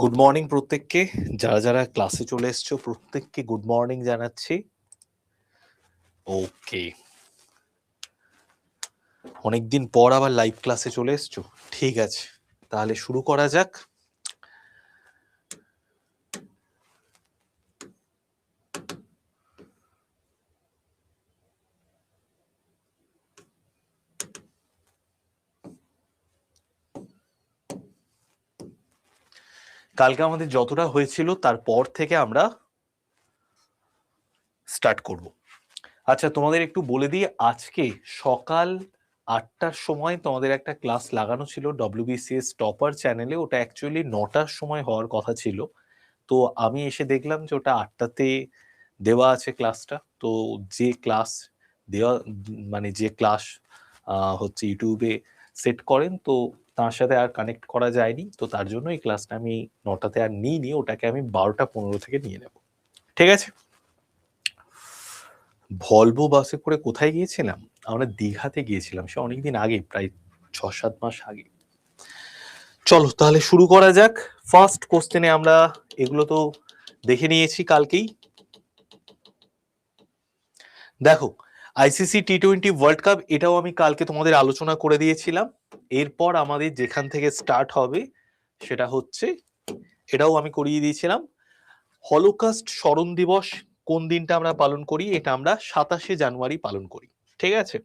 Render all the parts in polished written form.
Good morning প্রত্যেককে। যারা যারা ক্লাসে চলে এসছো প্রত্যেককে গুড মর্নিং জানাচ্ছি। ওকে, অনেকদিন পর আবার লাইভ ক্লাসে চলে এসছো, ঠিক আছে, তাহলে শুরু করা যাক। কালকে আমাদের যতটা হয়েছিল তারপর থেকে আমরা স্টার্ট করব। আচ্ছা, তোমাদের একটু বলে দিই, আজকে সকাল 8টার সময় তোমাদের একটা ক্লাস লাগানো ছিল WBCS টপার চ্যানেলে। ওটা অ্যাকচুয়ালি 9টার সময় হওয়ার কথা ছিল, তো আমি এসে দেখলাম যে ওটা 8টাতে দেওয়া আছে ক্লাসটা। তো যে ক্লাস দেওয়া, মানে যে ক্লাস হচ্ছে ইউটিউবে সেট করেন, তো তার সাথে আর কানেক্ট করা যায়নি, তো তার জন্য এই ক্লাসটা আমি 9টাতে আর নিইনি, ওটাকে আমি 12টা 15 থেকে নিয়ে নেব। ঠিক আছে। ভলভো বাসে করে কোথায় গিয়েছিলাম? আমরা দীঘাতে গিয়েছিলাম, সে অনেকদিন আগে, প্রায় 6-7 মাস আগে। চলো তাহলে শুরু করা যাক। ফার্স্ট কোশ্চেনে আমরা এগুলো তো দেখে নিয়েছি কালকেই। দেখো, ICC T20 ওয়ার্ল্ড কাপ, এটাও আমি কালকে তোমাদের আলোচনা করে দিয়েছিলাম। এরপর আমাদের যেখান থেকে স্টার্ট হবে সেটা হচ্ছে, এটাও আমি করিয়ে দিয়েছিলাম, হলোকাস্ট স্মরণ দিবস কোন দিনটা আমরা পালন করি, এটা আমরা 27শে জানুয়ারি পালন করি। ঠিক আছে।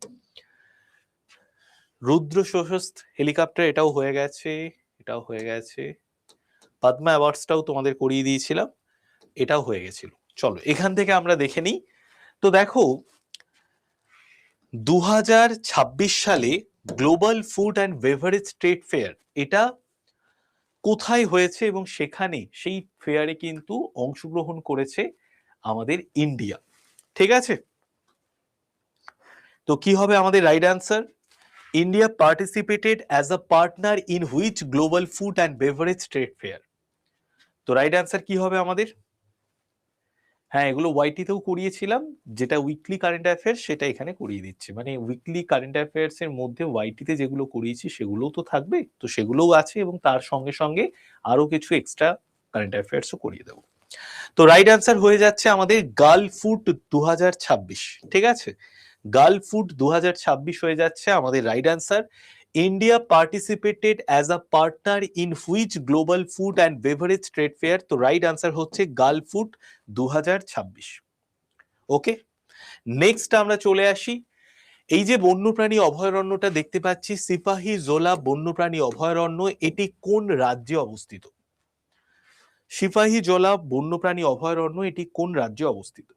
রুদ্র সশস্ত্র হেলিকপ্টার, এটাও হয়ে গেছে, এটাও হয়ে গেছে। পদ্মা অ্যাওয়ার্ডসটাও তোমাদের করিয়ে দিয়েছিলাম, এটাও হয়ে গেছিল। চলো এখান থেকে আমরা দেখে নিই। তো দেখো, 2026 সালে global food and beverage trade fair, এটা কোথায় হয়েছে এবং সেখানে সেই ফেয়ারে কিন্তু অংশগ্রহণ করেছে আমাদের ইন্ডিয়া। ঠিক আছে। তো কি হবে আমাদের right answer? India participated as a partner in which global food and beverage trade fair. তো রাইট অ্যান্সার কি হবে আমাদের? হ্যাঁ, এগুলো ওয়াইটিতেও করিয়েছিলাম, যেটা উইকলি কারেন্ট অ্যাফেয়ার্স সেটা এখানে করিয়ে দিচ্ছি। মানে উইকলি কারেন্ট অ্যাফেয়ার্স এর মধ্যে ওয়াইটিতে যেগুলো করিয়েছি সেগুলোও তো থাকবে, তো সেগুলোও আছে, এবং তার সঙ্গে সঙ্গে আরো কিছু এক্সট্রা কারেন্ট অ্যাফেয়ার্সও করিয়ে দেবো। তো রাইট অ্যান্সার হয়ে যাচ্ছে আমাদের গার্ল ফুড 2026। ঠিক আছে, গার্ল ফুড 2026 হয়ে যাচ্ছে আমাদের right answer. India participated as a partner in which global food and beverage trade fair. তো রাইট অ্যান্সার হচ্ছে গার্ল ফুড 2026। ওকে, নেক্সট আমরা চলে আসি। এই যে বন্যপ্রাণী অভয়ারণ্যটা দেখতে পাচ্ছি, সিপাহী জোলা বন্যপ্রাণী অভয়ারণ্য, এটি কোন রাজ্যে অবস্থিত? সিপাহী জোলা বন্যপ্রাণী অভয়ারণ্য, এটি কোন রাজ্যে অবস্থিত?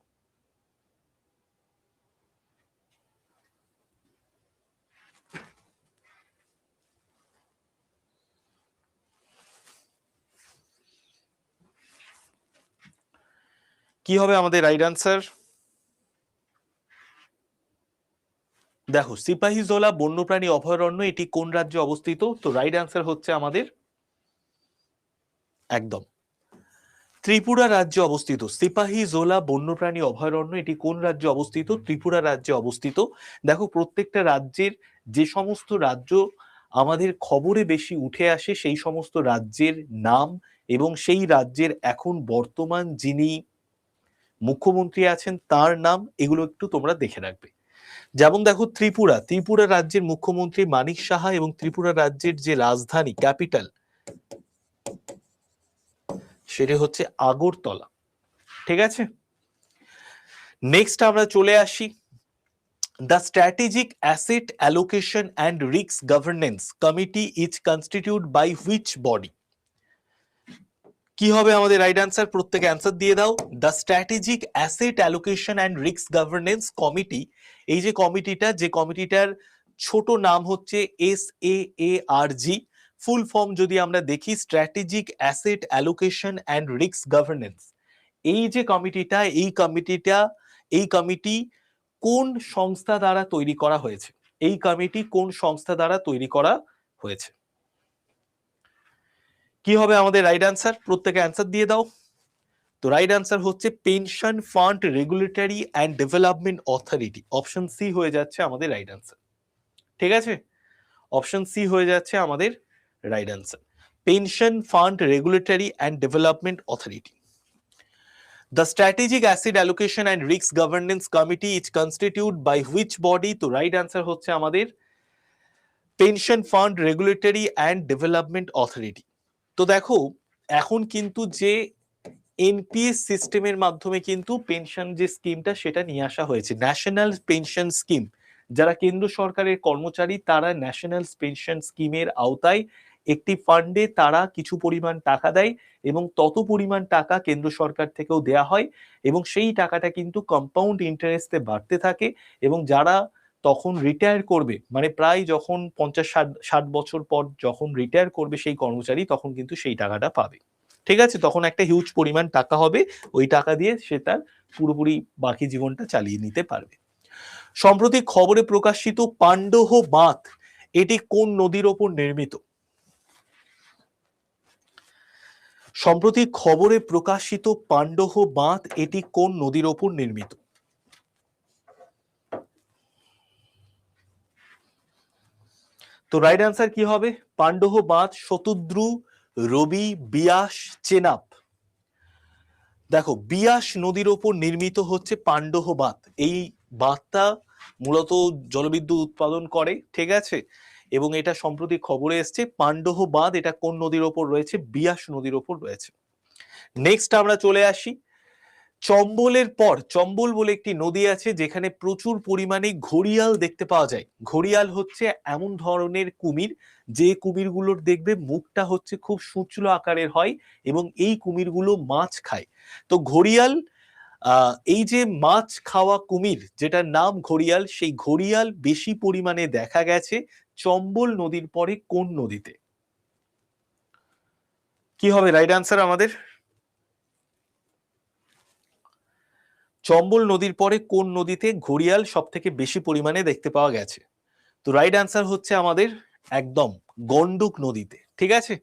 কি হবে আমাদের রাইট অ্যান্সার? দেখো, সিপাহী জোলা বন্যপ্রাণী অভয়ারণ্য এটি কোন রাজ্যে অবস্থিত? তো রাইট অ্যান্সার হচ্ছে আমাদের একদম ত্রিপুরা রাজ্যে অবস্থিত। সিপাহী জোলা বন্যপ্রাণী অভয়ারণ্য এটি কোন রাজ্যে অবস্থিত? ত্রিপুরা রাজ্যে অবস্থিত। দেখো, প্রত্যেকটা রাজ্যের যে সমস্ত রাজ্য আমাদের খবরে বেশি উঠে আসে, সেই সমস্ত রাজ্যের নাম এবং সেই রাজ্যের এখন বর্তমান যিনি মুখ্যমন্ত্রী আছেন তার নাম, এগুলো একটু তোমরা দেখে রাখবে। যেমন দেখো, ত্রিপুরা রাজ্যের মুখ্যমন্ত্রী মানিক সাহা, এবং ত্রিপুরা রাজ্যের যে রাজধানী ক্যাপিটাল সেটা হচ্ছে আগরতলা। ঠিক আছে। নেক্সট আমরা চলে আসি, the strategic asset allocation and risk governance committee is constitute by which body. কি হবে আমাদের রাইট অ্যান্সার? প্রত্যেকে অ্যান্সার দিয়ে দাও। The strategic asset allocation and risk governance committee, এই যে কমিটিটা, যে কমিটিটার ছোট নাম হচ্ছে SAARG, ফুল ফর্ম যদি আমরা দেখি strategic asset allocation and risk governance. এই যে কমিটিটা, এই কমিটি কোন সংস্থা দ্বারা তৈরি করা হয়েছে? এই কমিটি কোন সংস্থা দ্বারা তৈরি করা হয়েছে? কি হবে আমাদের রাইট অ্যান্সার? প্রত্যেকে অ্যান্সার দিয়ে দাও। তো রাইট অ্যান্সার হচ্ছে pension fund regulatory and development authority. Option C হয়ে যাচ্ছে আমাদের রাইট অ্যান্সার। ঠিক আছে, অপশন সি হয়ে যাচ্ছে আমাদের right answer. Pension fund regulatory and development authority. The Strategic Asset Allocation and Risk Governance Committee is constituted by which body? তো right answer হচ্ছে আমাদের pension fund regulatory and development authority. তো দেখো এখন কিন্তু যে এনপিএস সিস্টেমের মাধ্যমে কিন্তু পেনশন যে স্কিমটা সেটা নিয়ে আসা হয়েছে, ন্যাশনাল পেনশন স্কিম। যারা কেন্দ্র সরকারের কর্মচারী তারা ন্যাশনাল পেনশন স্কিমের আওতায় একটি ফান্ডে তারা কিছু পরিমাণ টাকা দেয় এবং তত পরিমাণ টাকা কেন্দ্র সরকার থেকেও দেয়া হয় এবং সেই টাকাটা কিন্তু কম্পাউন্ড ইন্টারেস্টে বাড়তে থাকে এবং যারা তখন রিটায়ার করবে, মানে প্রায় যখন 50-60 বছর পর যখন রিটায়ার করবে সেই কর্মচারী, তখন কিন্তু সেই টাকাটা পাবে। ঠিক আছে, তখন একটা হিউজ পরিমাণ টাকা হবে, ওই টাকা দিয়ে সে তার পুরোপুরি বাকি জীবনটা চালিয়ে নিতে পারবে। সম্প্রতি খবরে প্রকাশিত পান্ডহ বাঁধ এটি কোন নদীর ওপর নির্মিত? সম্প্রতি খবরে প্রকাশিত পান্ডহ বাঁধ এটি কোন নদীর ওপর নির্মিত? তো রাইট অ্যান্সার কি হবে? পান্ডহ বাঁধ শতদ্রু, রবি, বিয়াস, চেনাব। দেখো বিয়াস নদীর ওপর নির্মিত হচ্ছে পান্ডহ বাঁধ। এই বাঁধটা মূলত জলবিদ্যুৎ উৎপাদন করে, ঠিক আছে, এবং এটা সম্প্রতি খবরে এসছে। পান্ডহ বাঁধ এটা কোন নদীর ওপর রয়েছে? বিয়াস নদীর ওপর রয়েছে। নেক্সট আমরা চলে আসি চম্বলের পর। চম্বল বলে একটি নদী আছে যেখানে প্রচুর পরিমাণে ঘড়িয়াল দেখতে পাওয়া যায়। ঘড়িয়াল হচ্ছে এমন ধরনের কুমির যে কুমিরগুলোর দেখবে মুখটা হচ্ছে খুব সূচলো আকারের হয় এবং এই কুমিরগুলো মাছ খায়। তো ঘড়িয়াল, এই যে মাছ খাওয়া কুমির যেটার নাম ঘড়িয়াল, সেই ঘড়িয়াল বেশি পরিমাণে দেখা গেছে চম্বল নদীর পরে কোন নদীতে? কি হবে রাইট অ্যান্সার আমাদের? চম্বল নদীর পরে কোন নদীতে ঘড়িয়াল সব থেকে বেশি পরিমাণে দেখতে পাওয়া গেছে? তো রাইট অ্যান্সার হচ্ছে আমাদের একদম গন্ডক নদীতে। ঠিক আছে,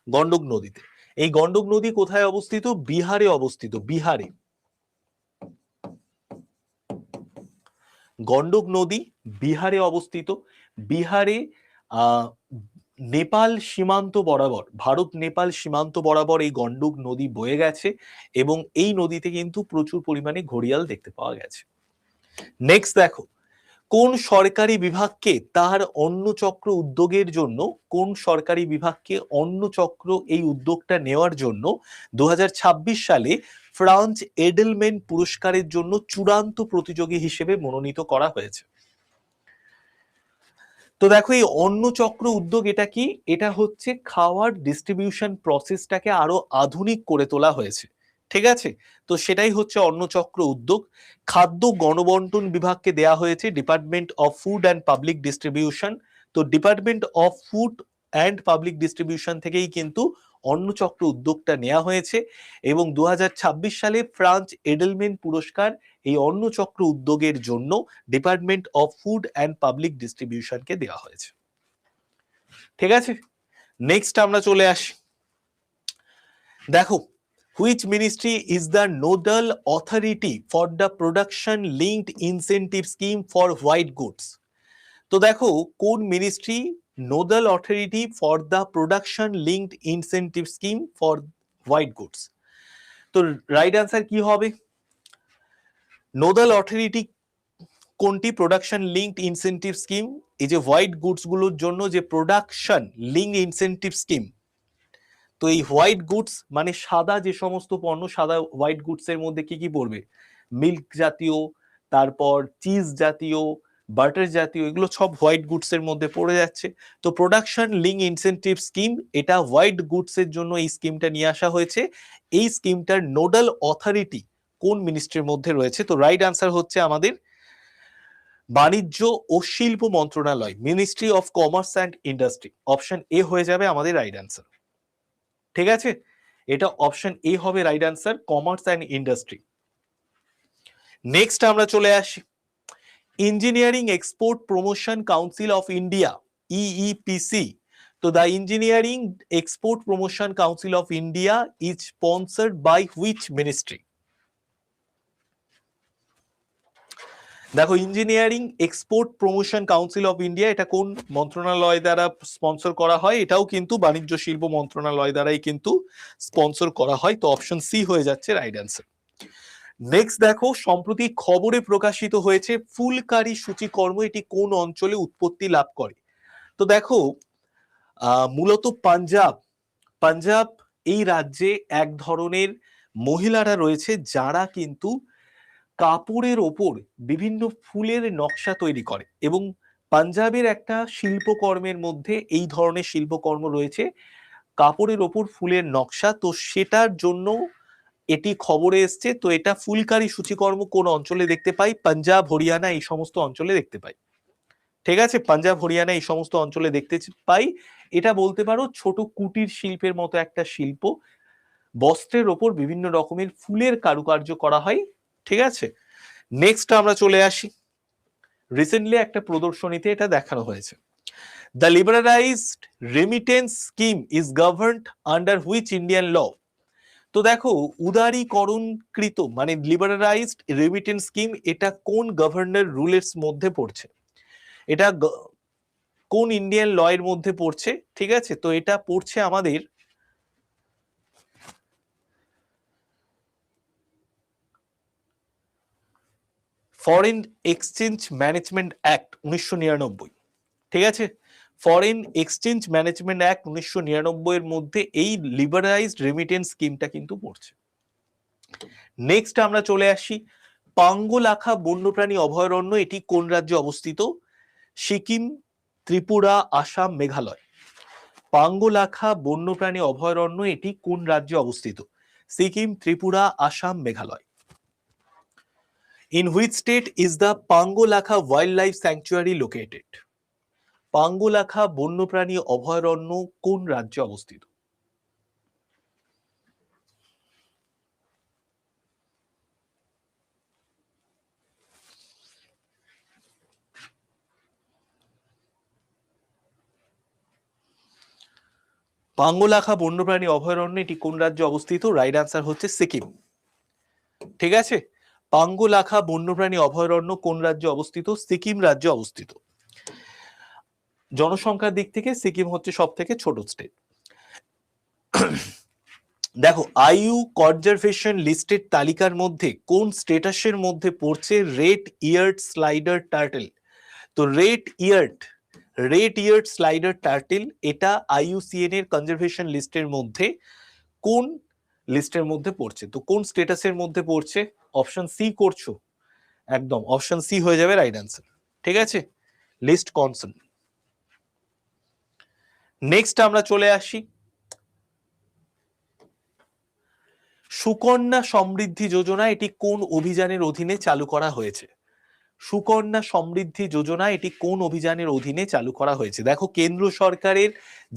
গন্ডক নদীতে। এই গন্ডক নদী কোথায় অবস্থিত? বিহারে অবস্থিত। বিহারে গন্ডক নদী বিহারে অবস্থিত। বিহারে নেপাল সীমান্ত বরাবর, ভারত নেপাল সীমান্ত বরাবর এই গন্ডক নদী বয়ে গেছে এবং এই নদীতে কিন্তু প্রচুর পরিমাণে ঘড়িয়াল দেখতে পাওয়া গেছে। নেক্সট দেখো কোন সরকারি বিভাগকে তার অন্নচক্র উদ্যোগের জন্য, কোন সরকারি বিভাগকে অন্নচক্র এই উদ্যোগটা নেওয়ার জন্য 2026 সালে ফ্রান্স এডেলম্যান পুরস্কারের জন্য চূড়ান্ত প্রতিযোগী হিসেবে মনোনীত করা হয়েছে? তো দেখো এই অন্নচক্র উদ্যোগ এটা কি? এটা হচ্ছে খাওয়ার ডিস্ট্রিবিউশন প্রসেসটাকে আরো আধুনিক করে তোলা হয়েছে। ঠিক আছে, তো সেটাই হচ্ছে অন্নচক্র উদ্যোগ। খাদ্য গণবন্টন বিভাগকে দেয়া হয়েছে department of food and public distribution. তো department of food and public distribution থেকেই কিন্তু অন্নচক্র উদ্যোগটা নেওয়া হয়েছে এবং 2026 সালে ফ্রান্স এডেলম্যান পুরস্কার এই অন্নচক্র উদ্যোগের জন্য department of food and public ডিস্ট্রিবিউশনকে দেওয়া হয়েছে। ঠিক আছে, নেক্সট আমরা চলে আসি। দেখো which ministry is the nodal authority for the production linked incentive scheme for white goods? তো দেখো কোন ministry nodal authority for the production linked incentive scheme for white goods? তো রাইট অ্যান্সার কি হবে? নোডাল অথরিটি কোনটি production linked incentive scheme? এই যে white goods গুলোর জন্য যে প্রোডাকশন লিঙ্কড ইনসেন্টিভ স্কিম, তো এই হোয়াইট গুডস মানে সাদা যে সমস্ত পণ্য, সাদা হোয়াইট গুডস এর মধ্যে কি কি পড়বে? মিল্ক জাতীয়, তারপর চিজ জাতীয়, বাটার জাতীয়, এগুলো সব হোয়াইট গুডস এর মধ্যে পড়ে যাচ্ছে। তো প্রোডাকশন লিঙ্ক ইনসেন্টিভ স্কিম এটা হোয়াইট গুডস এর জন্য এই স্কিমটা নিয়ে আসা হয়েছে। এই স্কিমটার নোডাল অথরিটি কোন মিনিস্ট্রির মধ্যে রয়েছে? তো রাইট আনসার হচ্ছে আমাদের বাণিজ্য ও শিল্প মন্ত্রণালয়, ministry of commerce and industry. Option A হয়ে যাবে আমাদের রাইট আনসার। ঠিক আছে, এটা অপশন এ হবে right answer, commerce and industry. Next আমরা চলে আসি engineering export promotion council of India, EEPC. তো the engineering export promotion council of India is sponsored by which ministry? দেখো, engineering export promotion council of India, এটা কোন মন্ত্রণালয় দ্বারা sponsor করা হয়? এটাও কিন্তু বাণিজ্য শিল্প মন্ত্রণালয় দ্বারাই কিন্তু স্পন্সর করা হয়। তো অপশন সি হয়ে যাচ্ছে রাইট অ্যান্সার। নেক্সট দেখো, সম্প্রতি খবরে প্রকাশিত হয়েছে ফুলকারী সূচিকর্ম এটি কোন অঞ্চলে উৎপত্তি লাভ করে? তো দেখো, মূলত পাঞ্জাব, পাঞ্জাব এই রাজ্যে এক ধরনের মহিলারা রয়েছে যারা কিন্তু কাপড়ের ওপর বিভিন্ন ফুলের নকশা তৈরি করে, এবং পাঞ্জাবের একটা শিল্পকর্মের মধ্যে এই ধরনের শিল্পকর্ম রয়েছে, কাপড়ের ওপর ফুলের নকশা। তো সেটার জন্য এটি খবরে এসছে। তো এটা ফুলকারী সূচিকর্ম কোন অঞ্চলে দেখতে পাই? পাঞ্জাব, হরিয়ানা এই সমস্ত অঞ্চলে দেখতে পাই। ঠিক আছে, পাঞ্জাব, হরিয়ানা এই সমস্ত অঞ্চলে দেখতে পাই। এটা বলতে পারো ছোট কুটির শিল্পের মতো একটা শিল্প, বস্ত্রের ওপর বিভিন্ন রকমের ফুলের কারুকার্য করা হয়। ঠিক আছে, নেক্সট আমরা চলে আসি, রিসেন্টলি একটা প্রদর্শনীতে এটা দেখানো হয়েছে। The liberalised remittance scheme is governed under which Indian law? তো দেখো, উদারীকরণকৃত মানে লিবারালাইজড রেমিটেন্স স্কিম, এটা কোন গভর্নর রুলের মধ্যে পড়ছে? এটা কোন ইন্ডিয়ান ল এর মধ্যে পড়ছে? ঠিক আছে, তো এটা পড়ছে আমাদের ফরেন এক্সচেঞ্জ ম্যানেজমেন্ট অ্যাক্ট 1999। ঠিক আছে, ফরেন এক্সচেঞ্জ ম্যানেজমেন্ট অ্যাক্ট 1999 এর মধ্যে এই লিবারালাইজড রেমিটেন্স স্কিমটা কিন্তু পড়ছে। নেক্সট আমরা চলে আসি, পাঙ্গলাখা বন্যপ্রাণী অভয়ারণ্য এটি কোন রাজ্যে অবস্থিত? সিকিম, ত্রিপুরা, আসাম, মেঘালয়। পাঙ্গলাখা বন্যপ্রাণী অভয়ারণ্য এটি কোন রাজ্যে অবস্থিত? Sikkim, Tripura, Assam, Meghalaya. In which state is the Pangolakha Wildlife Sanctuary located? পাঙ্গলাখা বন্যপ্রাণী অভয়ারণ্য কোন রাজ্যে অবস্থিত? পাঙ্গলাখা বন্যপ্রাণী অভয়ারণ্য এটি কোন রাজ্যে অবস্থিত? রাইট আনসার হচ্ছে সিকিম। ঠিক আছে, পাঙ্গলাখা বন্যপ্রাণী অভয়ারণ্য কোন রাজ্যে অবস্থিত? সিকিম রাজ্যে অবস্থিত। জনসংখ্যার দিক থেকে সিকিম হচ্ছে সব থেকে ছোট স্টেট। দেখো, আইইউ কনজারভেশন লিস্টেড তালিকার মধ্যে কোন স্ট্যাটাসের মধ্যে পড়ছে রেড ইয়ার্ড স্লাইডার টার্টেল? তো রেড ইয়ার্ড স্লাইডার টার্টেল এটা আইইউসিএন এর কনজারভেশন লিস্টের মধ্যে কোন লিস্টের মধ্যে পড়ছে? তো কোন স্ট্যাটাসের মধ্যে পড়ছে? অপশন সি করছো, একদম অপশন সি হয়ে যাবে রাইট অ্যান্সার। ঠিক আছে, লিস্ট কনসার্ন। নেক্সট আমরা চলে আসি, সুকন্যা সমৃদ্ধি যোজনা এটি কোন অভিযানের অধীনে চালু করা হয়েছে? সুকন্যা সমৃদ্ধি যোজনা এটি কোন অভিযানের অধীনে চালু করা হয়েছে? দেখো, কেন্দ্র সরকারের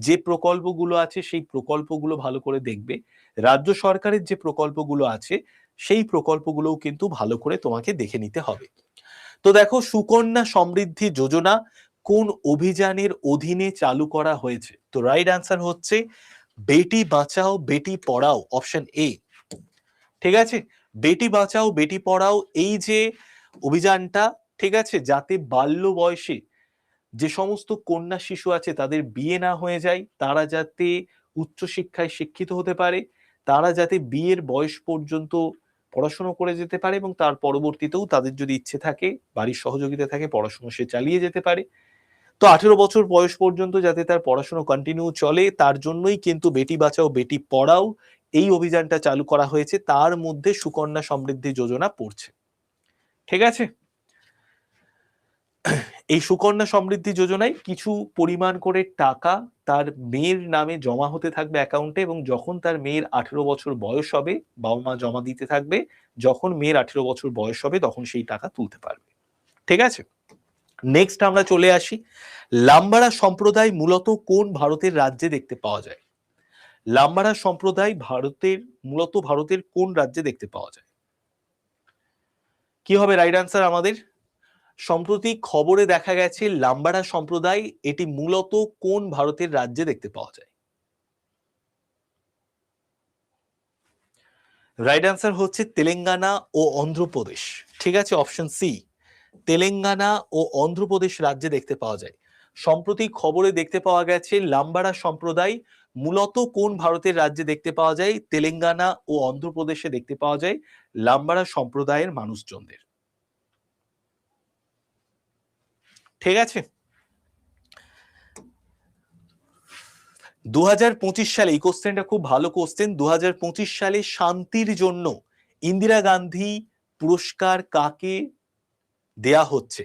যে প্রকল্পগুলো আছে সেই প্রকল্পগুলো ভালো করে দেখবে, রাজ্য সরকারের যে প্রকল্পগুলো আছে সেই প্রকল্পগুলোও কিন্তু ভালো করে তোমাকে দেখে নিতে হবে। তো দেখো, সুকন্যা সমৃদ্ধি যোজনা কোন অভিযানের অধীনে চালু করা হয়েছে? তো রাইট অ্যান্সার হচ্ছে বেটি বাঁচাও বেটি পড়াও, অপশন এ। ঠিক আছে, বেটি বাঁচাও বেটি পড়াও এই যে অভিযানটা, ঠিক আছে, যাতে বাল্য বয়সে যে সমস্ত কন্যা শিশু আছে তাদের বিয়ে না হয়ে যায়, তারা যাতে উচ্চশিক্ষায় শিক্ষিত হতে পারে, তারা যাতে বিয়ের বয়স পর্যন্ত পড়াশোনা করে যেতে পারে, এবং তার পরবর্তীতেও তাদের যদি ইচ্ছে থাকে, বাড়ির সহযোগিতা থাকে, পড়াশোনা সে চালিয়ে যেতে পারে। তো 18 বছর বয়স পর্যন্ত যাতে তার পড়াশোনা কন্টিনিউ চলে, তার জন্যই কিন্তু বেটি বাঁচাও বেটি পড়াও এই অভিযানটা চালু করা হয়েছে, তার মধ্যে সুকন্যা সমৃদ্ধি যোজনা পড়ছে। ঠিক আছে, এই সুকন্যা সমৃদ্ধি যোজনায় কিছু পরিমাণ করে টাকা তার মেয়ের নামে জমা হতে থাকবে অ্যাকাউন্টে, এবং যখন তার মেয়ের 18 বছর বয়স হবে বাবা মা জমা দিতে থাকবে, যখন মেয়ের 18 বছর বয়স হবে তখন সেই টাকা তুলতে পারবে। ঠিক আছে, নেক্সট আমরা চলে আসি, লাম্বারা সম্প্রদায় মূলত কোন ভারতের রাজ্যে দেখতে পাওয়া যায়? লাম্বারা সম্প্রদায় মূলত ভারতের কোন রাজ্যে দেখতে পাওয়া যায়? কি হবে রাইট আনসার আমাদের? সম্প্রতি খবরে দেখা গেছে লাম্বারা সম্প্রদায় এটি মূলত কোন ভারতের রাজ্যে দেখতে পাওয়া যায়? রাইট আনসার হচ্ছে তেলেঙ্গানা ও অন্ধ্রপ্রদেশ। ঠিক আছে, অপশন সি, তেলেঙ্গানা ও অন্ধ্রপ্রদেশ রাজ্যে দেখতে পাওয়া যায়। সম্প্রতি খবরে দেখতে পাওয়া গেছে লাম্বাড়া সম্প্রদায় মূলত কোন ভারতের রাজ্যে দেখতে পাওয়া যায়? তেলেঙ্গানা ও অন্ধ্রপ্রদেশে দেখতে পাওয়া যায় লাম্বাড়া সম্প্রদায়ের মানুষজনদের। ঠিক আছে। 2025 সালে, এই কোশ্চেনটা খুব ভালো কোশ্চেন, 2025 সালে শান্তির জন্য ইন্দিরা গান্ধী পুরস্কার কাকে দেয়া হচ্ছে?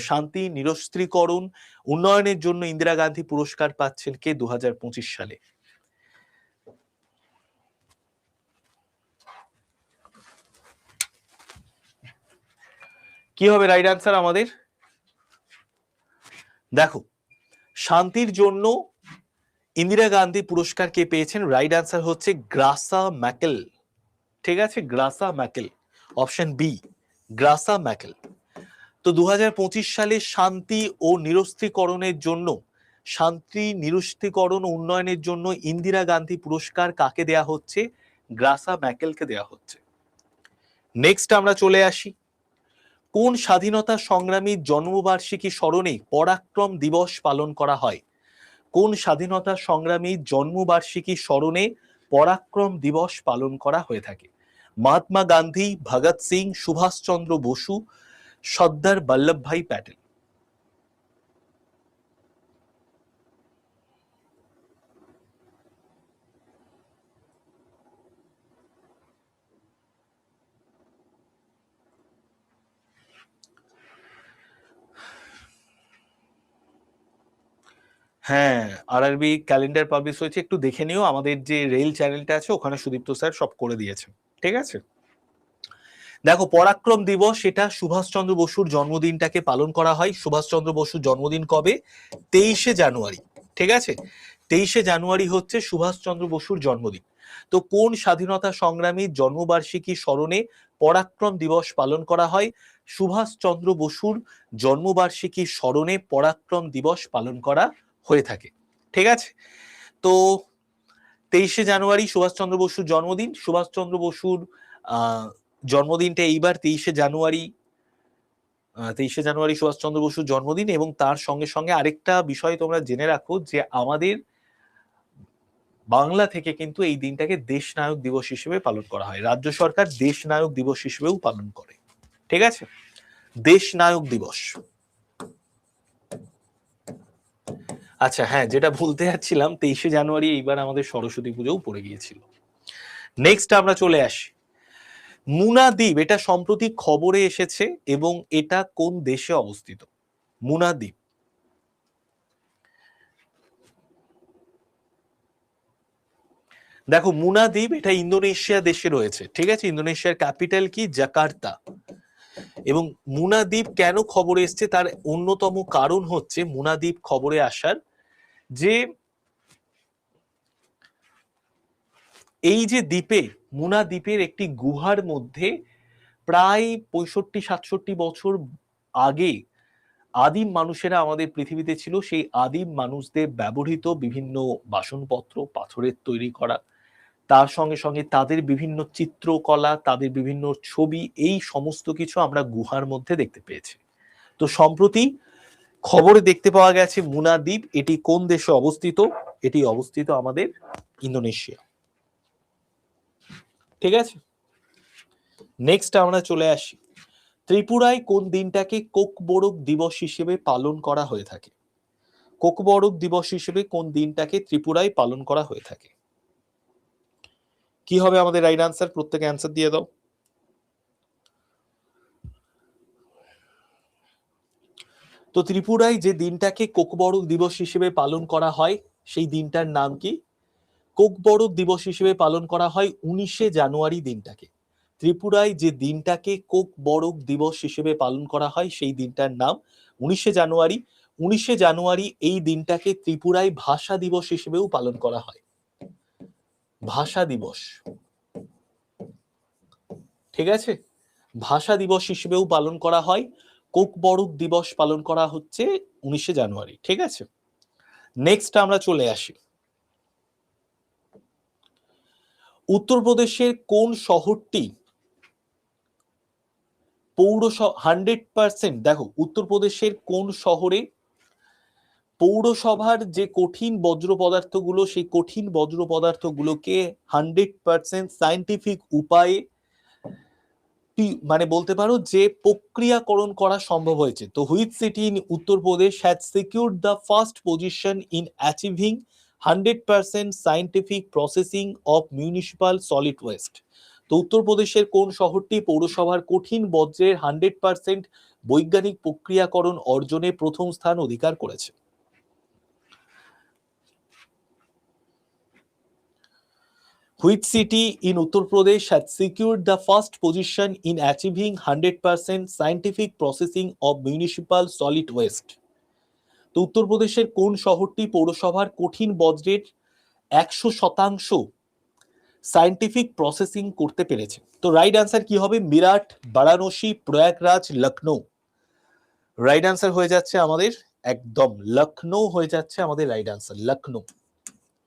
শান্তি নিরস্ত্রীকরণ উন্নয়নের জন্য ইন্দিরা গান্ধী পুরস্কার পাচ্ছেন কে 2025 সালে? কি হবে রাইট আনসার আমাদের? দেখো, শান্তির জন্য ইন্দিরা গান্ধী পুরস্কার কে পেয়েছেন? রাইট আনসার হচ্ছে গ্রাসা ম্যাকেল। ঠিক আছে, গ্রাসা ম্যাকেল, অপশন বি, গ্রাসা ম্যাকেল। তো 2025 সালে শান্তি ও নিরস্ত্রীকরণের জন্য, শান্তি নিরস্ত্রীকরণ ও উন্নয়নের জন্য ইন্দিরা গান্ধী পুরস্কার কাকে দেয়া হচ্ছে? গ্রাসা ম্যাকেলকে দেয়া হচ্ছে। নেক্সট আমরা চলে আসি, কোন স্বাধীনতা সংগ্রামীর জন্মবার্ষিকী স্মরণে পরাক্রম দিবস পালন করা হয়? কোন স্বাধীনতা সংগ্রামীর জন্মবার্ষিকী স্মরণে পরাক্রম দিবস পালন করা হয়ে থাকে? মহাত্মা গান্ধী, ভগৎ সিং, সুভাষচন্দ্র বসু, সর্দার বল্লভভাই প্যাটেল। হ্যাঁ, আরআরবি ক্যালেন্ডার পাবলিশ হয়েছে, একটু দেখে নিও, আমাদের যে রেল চ্যানেলটা আছে ওখানে সুদীপ্ত স্যার সব করে দিয়েছে। ঠিক আছে। দেখো, পরাক্রম দিবস এটা সুভাষচন্দ্র বসুর জন্মদিনটাকে পালন করা হয়। সুভাষচন্দ্র বসুর জন্মদিন কবে? 23শে জানুয়ারি। ঠিক আছে, 23শে জানুয়ারি হচ্ছে সুভাষচন্দ্র বসুর জন্মদিন। তো কোন স্বাধীনতা সংগ্রামীর জন্মবার্ষিকী স্মরণে পরাক্রম দিবস পালন করা হয়? সুভাষচন্দ্র বসুর জন্মবার্ষিকী স্মরণে পরাক্রম দিবস পালন করা হয়ে থাকে। ঠিক আছে। তো 23শে জানুয়ারি সুভাষচন্দ্র বসুর জন্মদিন। সুভাষচন্দ্র বসুর জন্মদিনটা এইবার 23শে জানুয়ারি। 23শে জানুয়ারি সুভাষচন্দ্র বসুর জন্মদিন, এবং তার সঙ্গে সঙ্গে আরেকটা বিষয় তোমরা জেনে রাখো যে আমাদের বাংলা থেকে কিন্তু এই দিনটাকে দেশ নায়ক দিবস হিসেবে পালন করা হয়। রাজ্য সরকার দেশ নায়ক দিবস হিসেবেও পালন করে। ঠিক আছে, দেশ নায়ক দিবস। আচ্ছা হ্যাঁ, যেটা বলতে যাচ্ছিলাম, 23শে জানুয়ারি এইবার আমাদের সরস্বতী পুজোও পড়ে গিয়েছিল। নেক্সট আমরা চলে আসি, মুনা দ্বীপ, এটা সম্প্রতি খবরে এসেছে এবং এটা কোন দেশে অবস্থিত? মুনা দ্বীপ। দেখো, মুনা দ্বীপ এটা ইন্দোনেশিয়া দেশে রয়েছে। ঠিক আছে, ইন্দোনেশিয়ার ক্যাপিটাল কি? জাকার্তা। এবং মুনা দ্বীপ কেন খবরে এসছে তার অন্যতম কারণ হচ্ছে, মুনা দ্বীপ খবরে আসার যে এই যে দ্বীপে, মুনা দ্বীপের একটি গুহার মধ্যে প্রায় 65-67 বছর আগে আদিম মানুষেরা আমাদের পৃথিবীতে ছিল। সেই আদিম মানুষদের ব্যবহৃত বিভিন্ন বাসনপত্র, পাথরের তৈরি করা, তার সঙ্গে সঙ্গে তাদের বিভিন্ন চিত্রকলা, তাদের বিভিন্ন ছবি, এই সমস্ত কিছু আমরা গুহার মধ্যে দেখতে পেয়েছি। তো সম্প্রতি খবরে দেখতে পাওয়া গেছে মুনা দ্বীপ, এটি কোন দেশে অবস্থিত? এটি অবস্থিত আমাদের ইন্দোনেশিয়া। ঠিক আছে। নেক্সট আমরা চলে আসি, ত্রিপুরায় কোন দিনটাকে কোকবরক দিবস হিসেবে পালন করা হয়ে থাকে? কোকবরক দিবস হিসেবে কোন দিনটাকে ত্রিপুরায় পালন করা হয়ে থাকে? কি হবে আমাদের রাইট আনসার? প্রত্যেকে অ্যান্সার দিয়ে দাও। তো ত্রিপুরায় যে দিনটাকে কোকবরক দিবস হিসেবে পালন করা হয় সেই দিনটার নাম কি? কোকবরক দিবস হিসেবে পালন করা হয় 19শে জানুয়ারি দিনটাকে। ত্রিপুরায় যে দিনটাকে কোকবরক দিবস হিসেবে পালন করা হয় সেই দিনটার নাম 19শে জানুয়ারি। 19শে জানুয়ারি এই দিনটাকে ত্রিপুরায় ভাষা দিবস হিসেবেও পালন করা হয়। ভাষা দিবস। ঠিক আছে, ভাষা দিবস হিসেবেও পালন করা হয়। কোকবরক দিবস পালন করা হচ্ছে 19শে জানুয়ারি। ঠিক আছে। নেক্সট আমরা চলে আসি, উত্তরপ্রদেশের কোন শহরটি পৌরসভা 100%, দেখো উত্তরপ্রদেশের কোন শহরে পৌরসভার যে কঠিন বজ্র পদার্থগুলো, সেই কঠিন বজ্র পদার্থগুলোকে 100% সায়েন্টিফিক উপায়ে মানে বলতে পারো যে প্রক্রিয়াকরণ করা সম্ভব হয়েছে। তো which city in Uttar Pradesh has secured the first position in achieving 100% scientific processing of municipal solid waste? তো উত্তরপ্রদেশের কোন শহরটি পৌরসভার কঠিন বজ্রের 100% বৈজ্ঞানিক প্রক্রিয়াকরণ অর্জনে প্রথম স্থান অধিকার করেছে? Which city in Uttar Pradesh had secured the first position in achieving 100% scientific processing of municipal solid waste? তো উত্তরপ্রদেশের কোন শহরটি পৌরসভার কঠিন বজ্রের 100% সায়েন্টিফিক প্রসেসিং করতে পেরেছে? তো রাইট অ্যান্সার কি হবে? মিরাট, বারাণসী, প্রয়াগরাজ, লখনৌ। রাইট অ্যান্সার হয়ে যাচ্ছে আমাদের একদম লখনৌ হয়ে যাচ্ছে আমাদের রাইট অ্যান্সার, লখনৌ।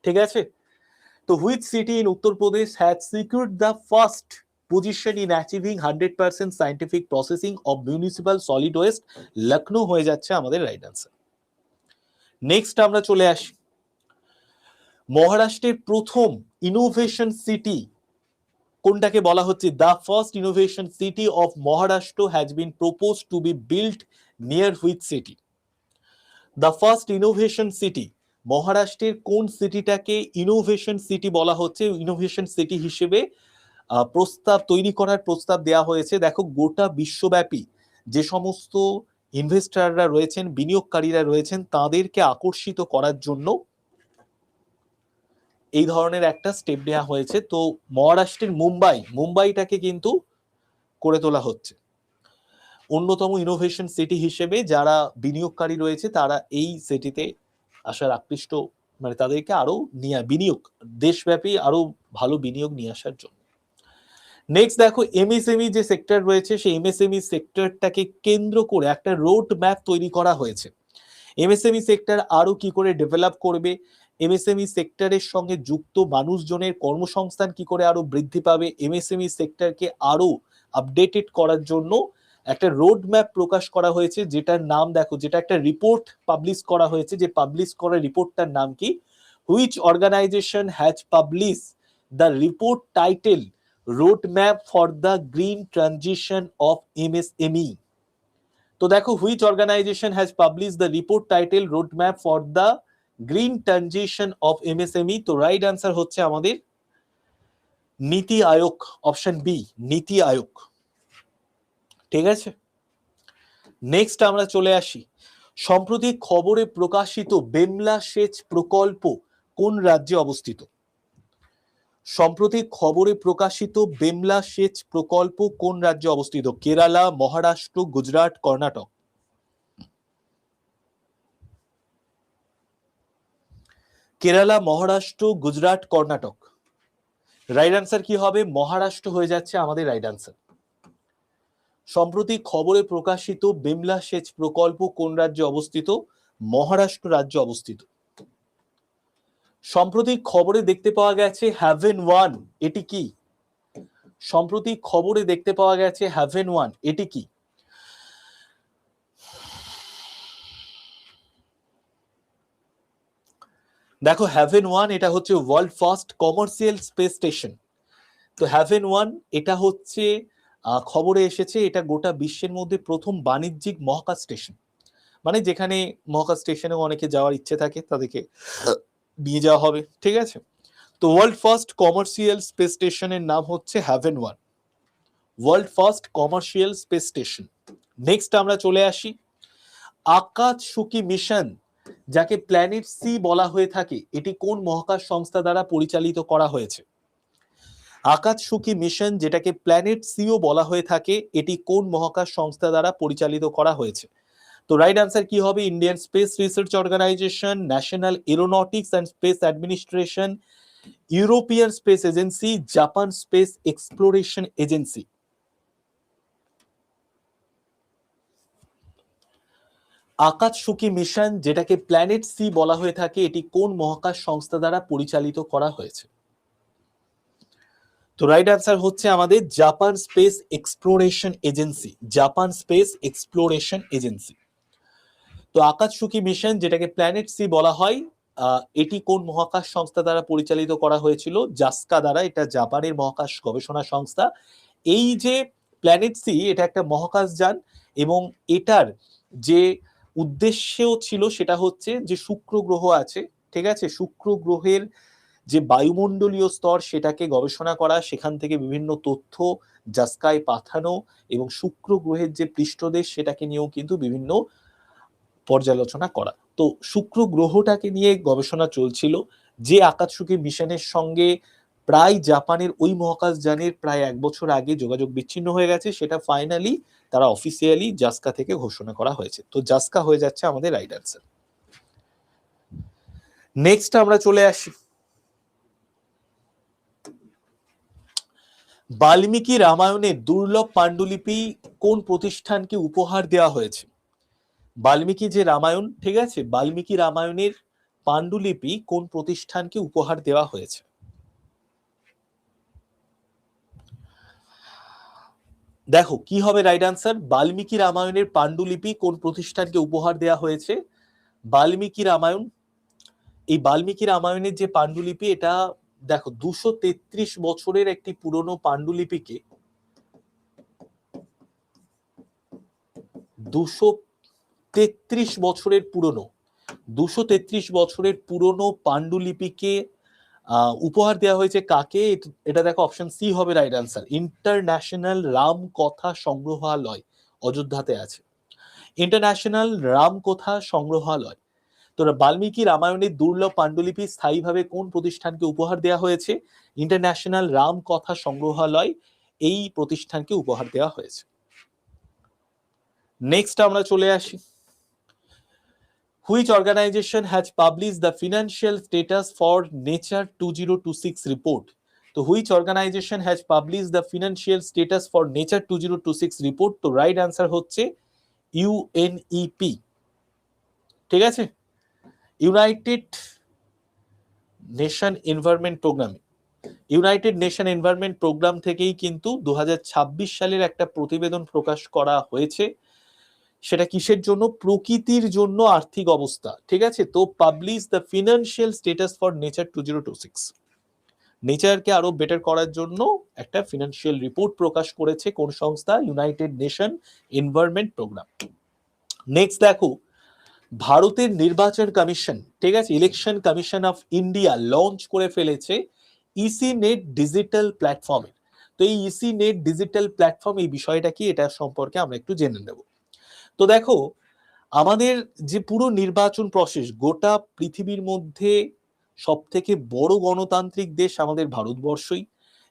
ঠিক আছে। তো which city in Uttar Pradesh had secured the first position in achieving 100% scientific processing of municipal solid waste? Lucknow হয়ে যাচ্ছে আমাদের রাইট অ্যান্সার। নেক্সট আমরা চলে আসি মহারাষ্ট্রের প্রথম ইনোভেশন সিটি কোনটাকে বলা হচ্ছে? The first innovation city of Maharashtra has been propose to be built near which city? The first innovation city, মহারাষ্ট্রের কোন সিটিটাকে ইনোভেশন সিটি বলা হচ্ছে? ইনোভেশন সিটি হিসেবে প্রস্তাব তৈরি করার প্রস্তাব দেওয়া হয়েছে। দেখো গোটা বিশ্বব্যাপী যে সমস্ত ইনভেস্টররা রয়েছেন, বিনিয়োগকারীরা রয়েছেন, তাদেরকে আকর্ষিত করার জন্য এই ধরনের একটা স্টেপ নেওয়া হয়েছে। তো মহারাষ্ট্রের মুম্বাইটাকে কিন্তু করে তোলা হচ্ছে অন্যতম ইনোভেশন সিটি হিসেবে। যারা বিনিয়োগকারী রয়েছে তারা এই সিটিতে আসার আকৃষ্ট, মানে তাদেরকে আরো বিনিয়োগ দেশব্যাপী আরো ভালো বিনিয়োগ নিয়ে আসার জন্য। নেক্সট দেখো এমএসএমই যে সেক্টর রয়েছে, সেই এমএসএমই সেক্টরটাকে কেন্দ্র করে একটা রোড ম্যাপ তৈরি করা হয়েছে। এমএসএমই সেক্টর আরো কি করে ডেভেলপ করবে, এমএসএমই সেক্টরের সঙ্গে যুক্ত মানুষজনের কর্মসংস্থান কি করে আরো বৃদ্ধি পাবে, এমএসএমই সেক্টরকে আরো আপডেটেড করার জন্য একটা রোড ম্যাপ প্রকাশ করা হয়েছে, যেটার নাম দেখো, যেটা একটা রিপোর্ট পাবলিশ করা হয়েছে। যে পাবলিশ করা রিপোর্টটার নাম কি? Which organization has publish the report title road map for the green transition of MSME? তো দেখো which organization has publish the report title road map for the green transition of MSME? তো right answer হচ্ছে আমাদের নীতি আয়োগ, option B, নীতি আয়োগ। ঠিক আছে। Next আমরা চলে আসি সম্প্রতি খবরে প্রকাশিত বেমলা সেচ প্রকল্প কোন রাজ্যে অবস্থিত? সম্প্রতি খবরে প্রকাশিত বেমলা সেচ প্রকল্প কোন রাজ্যে অবস্থিত? কেরালা, মহারাষ্ট্র, গুজরাট, কর্ণাটক? কেরালা, মহারাষ্ট্র, গুজরাট, কর্ণাটক। রাইট অ্যান্সার কি হবে? মহারাষ্ট্র হয়ে যাচ্ছে আমাদের রাইট অ্যান্সার। সম্প্রতি খবরে প্রকাশিত বেমলা সেচ প্রকল্প কোন রাজ্যে অবস্থিত? মহারাষ্ট্র রাজ্যে অবস্থিত। সম্প্রতি খবরে দেখতে পাওয়া গেছে হ্যাভেন ওয়ান, এটি কি? সম্প্রতি খবরে দেখতে পাওয়া গেছে হ্যাভেন ওয়ান, এটি কি? দেখো হ্যাভেন ওয়ান এটা হচ্ছে world first commercial space station. তো হ্যাভেন ওয়ান এটা হচ্ছে খবরে এসেছে, এটা গোটা বিশ্বের মধ্যে প্রথম বাণিজ্যিক মহাকাশ স্টেশন, মানে যেখানে মহাকাশ স্টেশনে অনেকে যাওয়ার ইচ্ছে থাকে তাদেরকে নিয়ে যাওয়া হবে। ঠিক আছে। তো ওয়ার্ল্ড ফার্স্ট কমার্শিয়াল স্পেস স্টেশনের নাম হচ্ছে Haven one, world first commercial space station. Next আমরা চলে আসি আকাশসুকি মিশন, যাকে প্ল্যানেট সি বলা হয়ে থাকে, এটি কোন মহাকাশ সংস্থা দ্বারা পরিচালিত করা হয়েছে? আকাশসুকি মিশন, যেটাকে প্ল্যানেট সিও বলা হয়ে থাকে, এটি কোন মহাকাশ সংস্থা দ্বারা পরিচালিত করা হয়েছে? তো রাইট আনসার কি হবে? Indian Space Research Organisation, National Aeronautics and Space Administration, European Space Agency, Japan Space Exploration Agency. Akatsuki mission, যেটাকে প্ল্যানেট সি বলা হয়ে থাকে, এটি কোন মহাকাশ সংস্থা দ্বারা পরিচালিত করা হয়েছে? তো রাইট অ্যান্সার হচ্ছে আমাদের Japan Space Exploration agency, Japan Space Exploration agency. তো আকাশচুকি মিশন, যেটাকে প্ল্যানেট সি বলা হয়, এটি কোন মহাকাশ সংস্থা দ্বারা পরিচালিত করা হয়েছিল? জাস্কা দ্বারা। এটা জাপানের মহাকাশ গবেষণা সংস্থা। এই যে প্ল্যানেট সি, এটা একটা মহাকাশ যান এবং এটার যে উদ্দেশ্যও ছিল সেটা হচ্ছে যে শুক্র গ্রহ আছে, ঠিক আছে, শুক্র গ্রহের যে বায়ুমণ্ডলীয় স্তর সেটাকে গবেষণা করা, সেখান থেকে বিভিন্ন তথ্য জাস্কায় পাঠানো এবং শুক্র গ্রহের যে পৃষ্ঠদেশ সেটাকে নিয়েও কিন্তু বিভিন্ন পর্যালোচনা করা। তো শুক্র গ্রহটাকে নিয়ে গবেষণা চলছিল, যে আকাশচুকি মিশনের সঙ্গে প্রায় জাপানের ওই মহাকাশ যানের প্রায় 1 বছর আগে যোগাযোগ বিচ্ছিন্ন হয়ে গেছে, সেটা ফাইনালি তারা অফিসিয়ালি জাস্কা থেকে ঘোষণা করা হয়েছে। তো জাস্কা হয়ে যাচ্ছে আমাদের রাইট অ্যান্সার। নেক্সট আমরা চলে আসি, বাল্মীকি রামায়ণের দুর্লভ পাণ্ডুলিপি কোন প্রতিষ্ঠানকে উপহার দেওয়া হয়েছে? বাল্মীকি যে রামায়ণ, ঠিক আছে, বাল্মীকি রামায়ণের পাণ্ডুলিপি কোন প্রতিষ্ঠানকে উপহার দেওয়া হয়েছে? দেখো কি হবে রাইট আনসার। বাল্মীকি রামায়ণের পাণ্ডুলিপি কোন প্রতিষ্ঠানকে উপহার দেওয়া হয়েছে? বাল্মীকি রামায়ণ, এই বাল্মীকি রামায়ণের যে পাণ্ডুলিপি, এটা দেখো 233 বছরের একটি পুরনো পাণ্ডুলিপিকে 233 বছরের পুরনো 233 বছরের পুরনো পাণ্ডুলিপিকে উপহার দেওয়া হয়েছে কাকে? এটা দেখো অপশন সি হবে রাইট আনসার, ইন্টারন্যাশনাল রাম কথা সংগ্রহালয়, অযোধ্যাতে আছে ইন্টারন্যাশনাল রাম কথা সংগ্রহালয়। তো বাল্মীকি রামায়ণের দুর্লভ পাণ্ডুলিপি স্থায়ীভাবে কোন প্রতিষ্ঠানকে উপহার দেওয়া হয়েছে? ইন্টারন্যাশনাল রাম কথা সংগ্রহালয়, এই প্রতিষ্ঠানকে উপহার দেওয়া হয়েছে। নেক্সট আমরা চলে আসি, Which organization has published the financial status for Nature 2026 report? তো which organization has published the financial status for Nature 2026 report? তো রাইট অ্যান্সার হচ্ছে UNEP, ঠিক আছে, United Nation Environment Programme. United Nation Environment Programme থেকেই কিন্তু 2026 সালের একটা প্রতিবেদন প্রকাশ করা হয়েছে। সেটা কিসের জন্য? প্রকৃতির জন্য আর্থিক অবস্থা, ঠিক আছে। তো publish the financial status for nature 2026, নেচারকে আরো বেটার করার জন্য একটা ফিনান্সিয়াল রিপোর্ট প্রকাশ করেছে কোন সংস্থা? United Nation Environment Programme. Next দেখো, ভারতের নির্বাচন কমিশন, ঠিক আছে, Election Commission of India launch করে ফেলেছে ইসি নেট ডিজিটাল প্ল্যাটফর্মে। তো এই ইসি নেট ডিজিটাল প্ল্যাটফর্ম, এই বিষয়টা কি, এটা সম্পর্কে আমরা একটু জেনে নেব। তো দেখো, আমাদের যে পুরো নির্বাচন প্রসেস, গোটা পৃথিবীর মধ্যে সব থেকে বড় গণতান্ত্রিক দেশ আমাদের ভারতবর্ষই,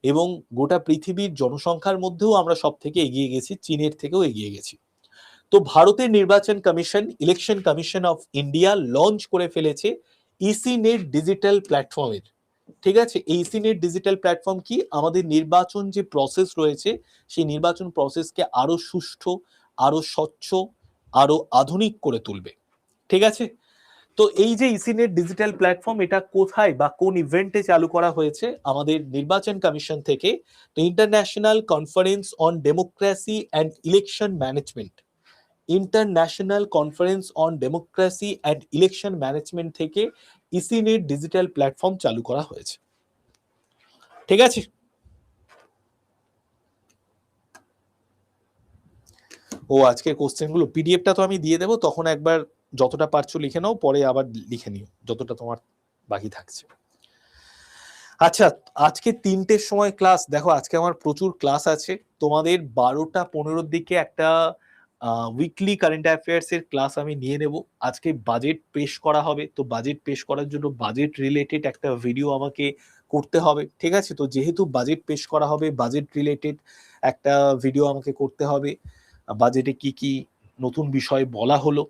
এবং গোটা পৃথিবীর জনসংখ্যার মধ্যেও আমরা সব থেকে এগিয়ে গেছি, চীনের থেকেও এগিয়ে গেছি। তো ভারতের নির্বাচন commission, election Commission of India launch করে ফেলেছে ইসি নেট ডিজিটাল প্ল্যাটফর্মের, ঠিক আছে। এই ইসি নেট ডিজিটাল প্ল্যাটফর্ম কি? আমাদের নির্বাচন যে প্রসেস রয়েছে সেই নির্বাচন প্রসেসকে আরো সুষ্ঠু, আরো স্বচ্ছ, আরো আধুনিক করে তুলবে, ঠিক আছে। তো এই যে ইসি নেট ডিজিটাল প্ল্যাটফর্ম, এটা কোথায় বা কোন ইভেন্টে চালু করা হয়েছে? আমাদের নির্বাচন কমিশন থেকে। তো international conference on democracy and election management, international conference on democracy and election management থেকে ইসি নেট ডিজিটাল প্ল্যাটফর্ম চালু করা হয়েছে, ঠিক আছে। ও আজকে কোশ্চেনগুলো পিডিএফটা তো আমি দিয়ে দেবো, তখন একবার যতটা পারছো লিখে নাও, পরে আবার লিখে নিও যতটা তোমার বাকি থাকছে। আচ্ছা, আজকে 3টের সময় ক্লাস। দেখো আজকে আমার প্রচুর ক্লাস আছে। তোমাদের 12টা 15 দিকে একটা উইকলি কারেন্ট অ্যাফেয়ার্স এর ক্লাস আমি নিয়ে নেব। আজকে বাজেট পেশ করা হবে, তো বাজেট পেশ করার জন্য বাজেট রিলেটেড একটা ভিডিও আমাকে করতে হবে, ঠিক আছে। তো যেহেতু বাজেট পেশ করা হবে, বাজেট রিলেটেড একটা ভিডিও আমাকে করতে হবে, বাজেটে কি কি নতুন বিষয় বলা হলো।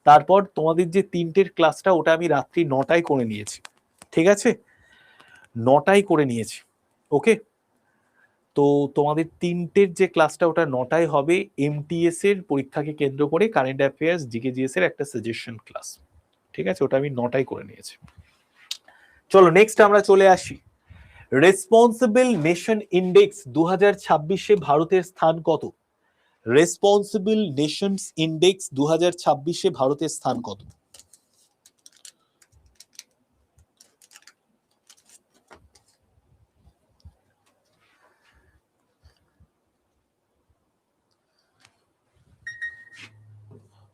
তারপর তোমাদের যে 3টের ক্লাসটা, ওটা আমি রাত্রি 9টায় করে নিয়েছি, ঠিক আছে, 9টায় করে নিয়েছি, ওকে। তো তোমাদের 3টের যে ক্লাসটা, ওটা 9টায় হবে, এমটিএস এর পরীক্ষাকে কেন্দ্র করে কারেন্ট অ্যাফেয়ার্স জিকে জিএস এর একটা সাজেশন ক্লাস, ঠিক আছে, ওটা আমি 9টায় করে নিয়েছি। চলো নেক্সট আমরা চলে আসি, রেসপন্সিবল নেশন ইন্ডেক্স 2026-এ ভারতের স্থান কত? রেসপন্সিবল নেশনস ইন্ডেক্স 2026-এ ভারতের স্থান কত?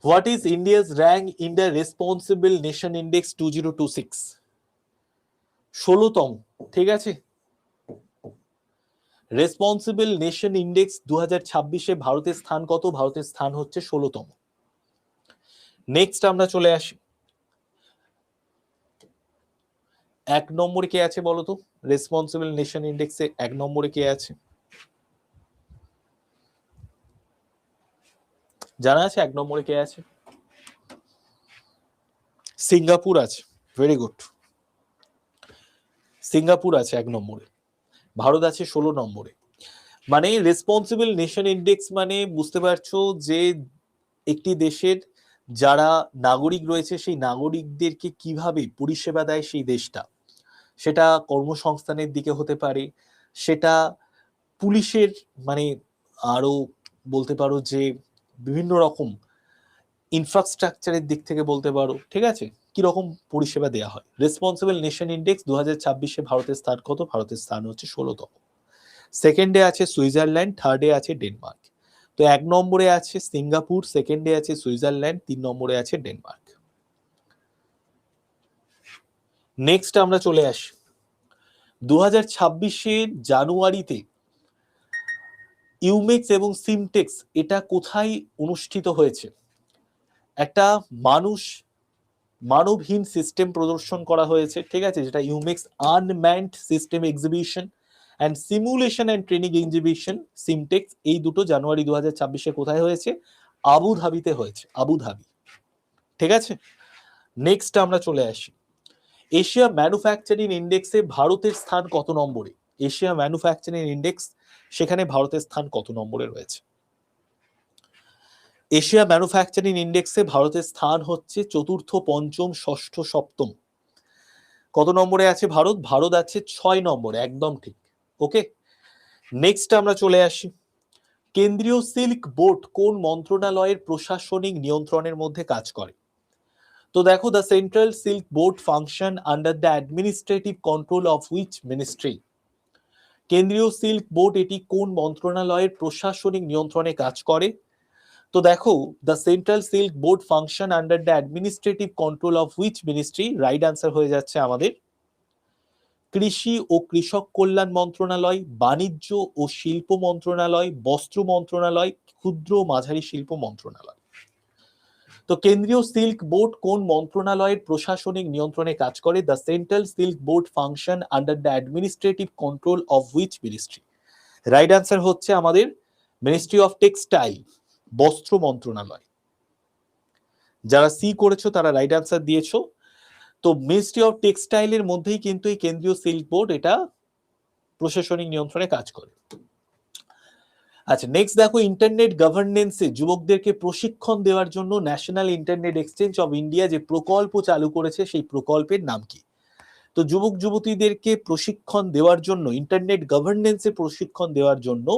What is India's rank in the Responsible Nation Index 2026? 16তম, ঠিক আছে। রেসপন্সিবল নেশন ইন্ডেক্স 2026-এ ভারতের স্থান কত? ভারতের স্থান হচ্ছে 16তম। নেক্সট আমরা চলে আসি, 1 নম্বরে কে আছে বলো তো? রেসপন্সিবল নেশন ইন্ডেক্সে 1 নম্বরে কে আছে? জানা আছে 1 নম্বরে কে আছে? সিঙ্গাপুর আছে। ভেরি গুড, সিঙ্গাপুর আছে 1 নম্বরে, ভারত আছে 16 নম্বরে। মানে রেসপন্সিবল নেশন ইন্ডেক্স মানে বুঝতে পারছো যে একটি দেশের যারা নাগরিক রয়েছে সেই নাগরিকদেরকে কিভাবে পরিষেবা দেয় সেই দেশটা, সেটা কর্মসংস্থানের দিকে হতে পারে, সেটা পুলিশের মানে আরো বলতে পারো যে বিভিন্ন রকম ইনফ্রাস্ট্রাকচারের দিক থেকে বলতে পারো, ঠিক আছে, কি রকম পরিষেবা দেওয়া হয়। রেসপন্সিবল নেশন ইন্ডেক্স 2026-এ ভারতের স্থান কত? ভারতের স্থান হচ্ছে 16তম। সেকেন্ডে আছে সুইজারল্যান্ড, থার্ডে আছে ডেনমার্ক। তো 1 নম্বরে আছে সিঙ্গাপুর, সেকেন্ডে আছে সুইজারল্যান্ড, 3 নম্বরে আছে ডেনমার্ক। নেক্সট আমরা চলে আসি 2026-এর জানুয়ারিতে ইউমেক্স এবং সিমটেক্স এটা কোথায় অনুষ্ঠিত হয়েছে? একটা মানবহীন সিস্টেম প্রদর্শন করা হয়েছে, ঠিক আছে, যেটা UMEX unmanned system exhibition and simulation and training exhibition SIMTEX, এই দুটো জানুয়ারি 2026-এ কোথায় হয়েছে? আবুধাবিতে হয়েছে, আবুধাবি, ঠিক আছে। নেক্সট আমরা চলে আসি এশিয়া ম্যানুফ্যাকচারিং ইন্ডেক্সে ভারতের স্থান কত নম্বরে? এশিয়া ম্যানুফ্যাকচারিং ইন্ডেক্স, সেখানে ভারতের স্থান কত নম্বরে রয়েছে? এশিয়া ম্যানুফ্যাকচারিং ইন্ডেক্সে ভারতের স্থান হচ্ছে 4র্থ, 5ম, 6ষ্ঠ, 7ম। কত নম্বরে আছে ভারত? ভারত আছে 6 নম্বরে, একদম ঠিক। ওকে, নেক্সট আমরা চলে আসি কেন্দ্রীয় সিল্ক বোর্ড কোন মন্ত্রণালয়ের প্রশাসনিক নিয়ন্ত্রণের মধ্যে কাজ করে? তো দেখো, the central silk board function under the administrative control of which ministry? কেন্দ্রীয় সিল্ক বোর্ড এটি কোন মন্ত্রণালয়ের প্রশাসনিক নিয়ন্ত্রণে কাজ করে? তো দেখো, the central silk board function under the administrative control of which ministry? Right answer হয়ে যাচ্ছে আমাদের কৃষি ও কৃষক কল্যাণ মন্ত্রণালয়, বাণিজ্য ও শিল্প মন্ত্রণালয়, বস্ত্র মন্ত্রণালয়, ক্ষুদ্র ও মাঝারি শিল্প মন্ত্রণালয়। তো কেন্দ্রীয় সিল্ক বোর্ড কোন মন্ত্রণালয়ের প্রশাসনিক নিয়ন্ত্রণে কাজ করে? The central silk board function under the administrative control of which ministry? Right answer হচ্ছে আমাদের মিনিস্ট্রি অফ টেক্সটাইল, বস্ত্র মন্ত্রণালয়। যারা সি করেছো তারা রাইট আনসার দিয়েছো। তো মিনিস্ট্রি অফ টেক্সটাইলের মধ্যেই কিন্তু এই কেন্দ্রীয় সিল্ক বোর্ড এটা প্রশাসনিক নিয়ন্ত্রণে কাজ করে। আচ্ছা, নেক্সট দেখো, ইন্টারনেট গভর্নেন্সে যুবকদেরকে প্রশিক্ষণ দেওয়ার জন্য national internet exchange of India যে প্রকল্প চালু করেছে সেই প্রকল্পের নাম কি? তো যুবক যুবতীদেরকে প্রশিক্ষণ দেওয়ার জন্য, ইন্টারনেট গভর্নেন্সে প্রশিক্ষণ দেওয়ার জন্য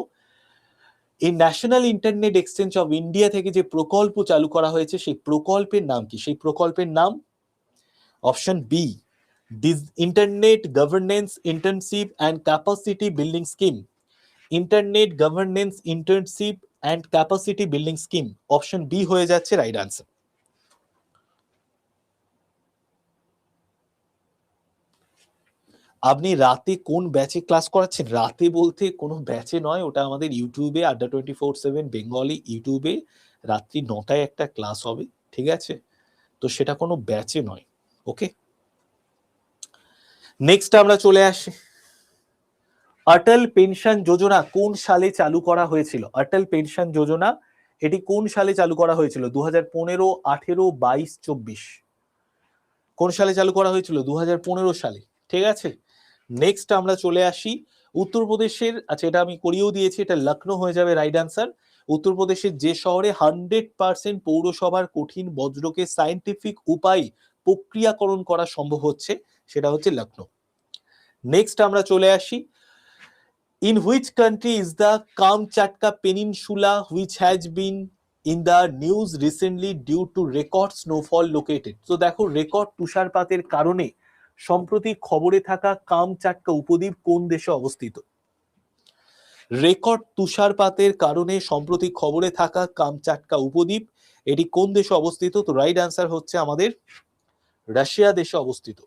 এই national internet exchange of India থেকে যে প্রকল্প চালু করা হয়েছে সেই প্রকল্পের নাম কি? সেই প্রকল্পের নাম option B, internet governance internship and capacity building scheme. Internet governance internship and capacity building scheme, option B হয়ে যাচ্ছে রাইট আনসার। আপনি রাতে কোন ব্যাচে ক্লাস করাচ্ছেন? রাতে বলতে কোনো ব্যাচে নয়, ওটা আমাদের ইউটিউবে আড্ডা 24/7 বেঙ্গলি ইউটিউবে রাত্রি 9টায় একটা ক্লাস হবে, ঠিক আছে, তো সেটা কোনো ব্যাচে নয়। ওকে, নেক্সট আমরা চলে আসি অটল পেনশন যোজনা কোন সালে চালু করা হয়েছিল? অটল পেনশন যোজনা এটি কোন সালে চালু করা হয়েছিল? 2015, 18, 22, 24? কোন সালে চালু করা হয়েছিল? 2015 সালে, ঠিক আছে। নেক্সট আমরা চলে আসি উত্তরপ্রদেশের, আচ্ছা এটা আমি করিয়েও দিয়েছি, এটা লখনৌ হয়ে যাবে রাইট আনসার। উত্তরপ্রদেশের যে শহরে 100% পৌরসভার কঠিন বজ্রকে সায়েন্টিফিক উপায়ে প্রক্রিয়াকরণ করা সম্ভব হচ্ছে সেটা হচ্ছে লখনৌ। নেক্সট আমরা চলে আসি, in which country is the Kamchatka Peninsula which has been in the news recently due to record snowfall located? তো দেখো রেকর্ড তুষারপাতের কারণে সম্প্রতি খবরে থাকা কামচাটকা উপদ্বীপ কোন দেশে অবস্থিত? রেকর্ড তুষারপাতের কারণে সম্প্রতি খবরে থাকা কামচাটকা উপদ্বীপ এটি কোন দেশে অবস্থিত? তো রাইট অ্যান্সার হচ্ছে আমাদের রাশিয়া দেশে অবস্থিত।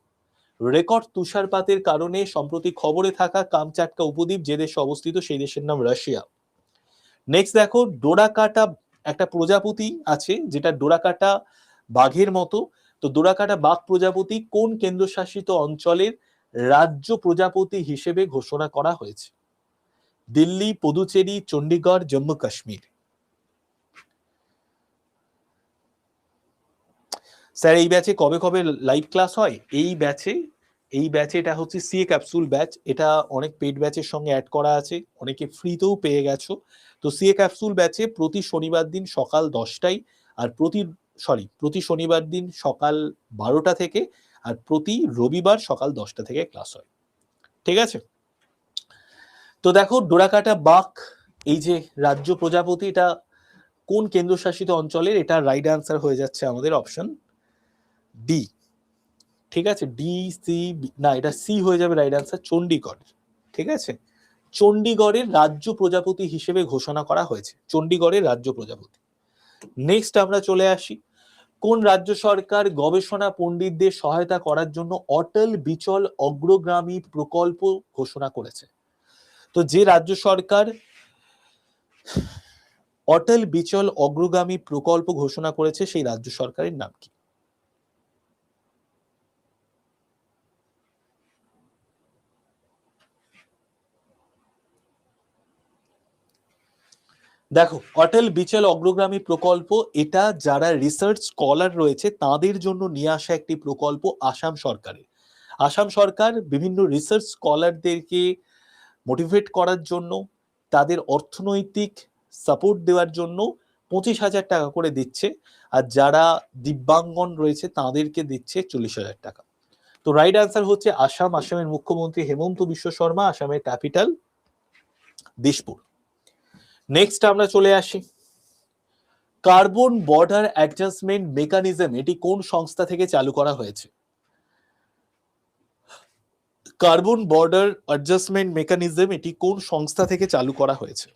রেকর্ড তুষারপাতের কারণে সম্প্রতি খবরে থাকা কামচাটকা উপদ্বীপ যে দেশে অবস্থিত সেই দেশের নাম রাশিয়া। নেক্সট দেখো, ডোরাকাটা একটা প্রজাপতি আছে যেটা ডোরাকাটা বাঘের মতো। তো ডোরাকাটা বাঘ প্রজাপতি কোন কেন্দ্রশাসিত অঞ্চলের রাজ্য প্রজাপতি হিসেবে ঘোষণা করা হয়েছে? দিল্লি, পুদুচেরি, চণ্ডীগড়, জম্মু কাশ্মীর। স্যার এই ব্যাচে কবে কবে লাইভ ক্লাস হয়? এই ব্যাচে এটা হচ্ছে সিএ ক্যাপসুল ব্যাচ, এটা অনেক পেড ব্যাচের সঙ্গে অ্যাড করা আছে, অনেকে ফ্রিতেও পেয়ে গেছো। তো সিএ ক্যাপসুল ব্যাচে প্রতি শনিবার দিন সকাল 10টায় আর প্রতি শনিবার দিন সকাল 12টা থেকে আর প্রতি রবিবার সকাল 10টা থেকে ক্লাস হয়, ঠিক আছে? তো দেখো ডোরাকাটা বাঘ এই যে রাজ্য প্রজাপতি, এটা কোন কেন্দ্রশাসিত অঞ্চলের? এটা রাইট অ্যান্সার হয়ে যাচ্ছে আমাদের অপশন ডি, ঠিক আছে? ডি, সি না, এটা সি হয়ে যাবে রাইট অ্যান্সার, চণ্ডীগড়, ঠিক আছে? চণ্ডীগড়ের রাজ্য প্রজাপতি হিসেবে ঘোষণা করা হয়েছে, চণ্ডীগড়ের রাজ্য প্রজাপতি। নেক্সট আমরা চলে আসি, কোন রাজ্য সরকার গবেষণা পণ্ডিতদের সহায়তা করার জন্য অটল বিচল অগ্রগামী প্রকল্প ঘোষণা করেছে? তো যে রাজ্য সরকার অটল বিচল অগ্রগামী প্রকল্প ঘোষণা করেছে সেই রাজ্য সরকারের নাম কি? দেখো অটল বিচল অগ্রগামী প্রকল্প এটা যারা রিসার্চ স্কলার রয়েছে তাদের জন্য নিয়ে আসা একটি প্রকল্প আসাম সরকারের। আসাম সরকার বিভিন্ন রিসার্চ স্কলারদেরকে মোটিভেট করার জন্য, তাদের অর্থনৈতিক সাপোর্ট দেওয়ার জন্য 25,000 টাকা করে দিচ্ছে, আর যারা দিব্যাঙ্গন রয়েছে তাদেরকে দিচ্ছে 40,000 টাকা। তো রাইট অ্যান্সার হচ্ছে আসাম, আসামের মুখ্যমন্ত্রী হেমন্ত বিশ্ব শর্মা, আসামের ক্যাপিটাল দিশপুর। নেক্সট আমরা চলে আসি, কার্বন বর্ডার অ্যাডজাস্টমেন্ট মেকানিজম এটি কোন সংস্থা থেকে চালু করা হয়েছে? কার্বন বর্ডার অ্যাডজাস্টমেন্ট মেকানিজম এটি কোন সংস্থা থেকে চালু করা হয়েছে?